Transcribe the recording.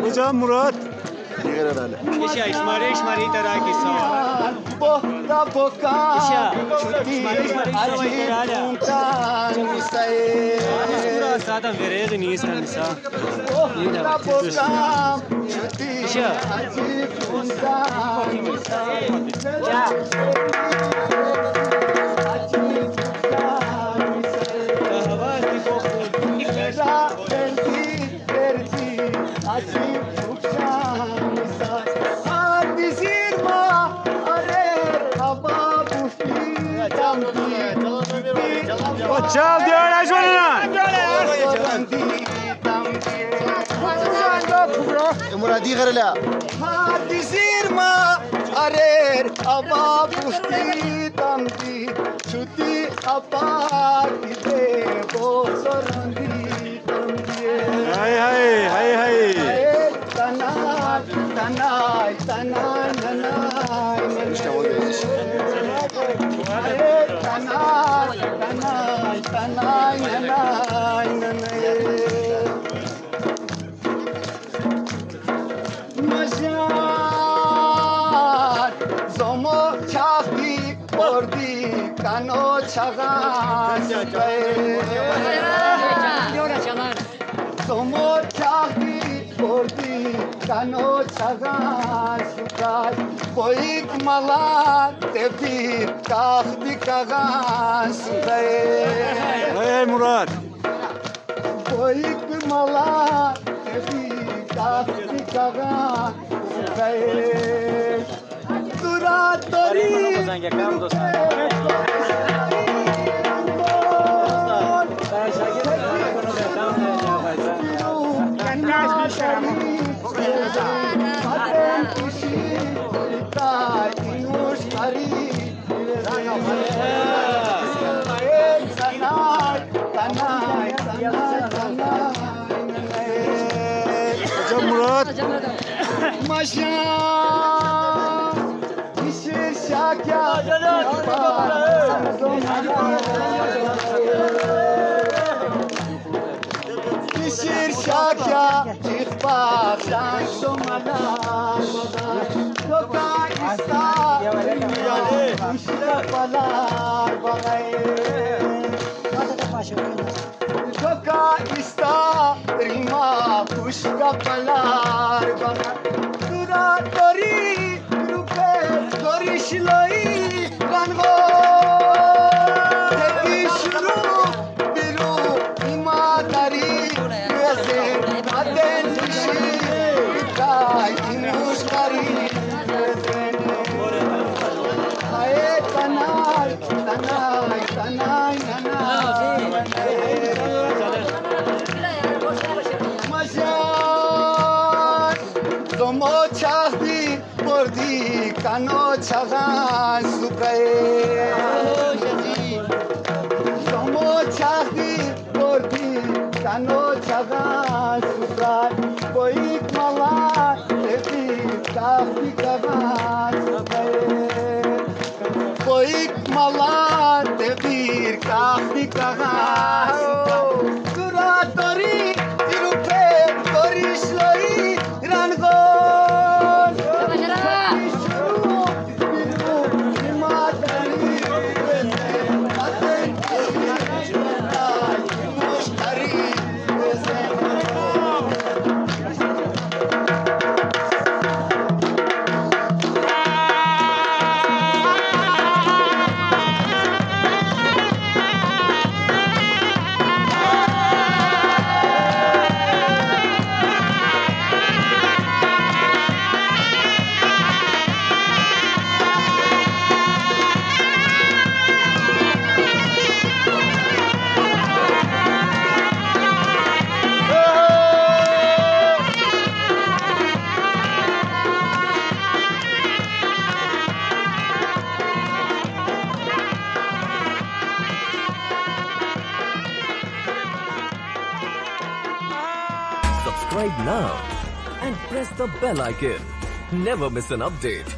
کجا مراد؟ اشماری تراکی سوا ساعتم vereydi niyesten nisa. Çal diyor Ajvan'a. مرادی غیر لا هادی زیر ما آرر آبا پشتی تامدی چوتی آبادی ده بوسرندی تامدی Hay hay hay hay. تنای تنای تنای تنای İşte o gözü. تنای تنای تنای تنای مجار زمو چاقی بردی کانو چغان زمو چاقی بردی کانو چغان سکای بویک مالا تبی کاخدی کغان سکای Hay hay Murat. بویک مالا تبی کاخدی کغان سکای دورا داری Kocam Murat. Maşa işir şakya işir şakya çıkpa şansomana Toka ista kuşla palar bagay Toka ista rima kuşla palar bagay Dura dori rupe dori shiloi gango Teki shuru biru imadari Meze aden nishi Kai imushkari Hae tanay tanay tanay tanay Majan Zomo chahdi bordi kano chagan suprae Zomo chahdi bordi kano chagan suprae Boik mala tebi kahdi kagan suprae Boik mala tebi kahdi kagan suprae Dura tori irupe tori shloi rango subscribe now and press the bell icon. Never miss an update.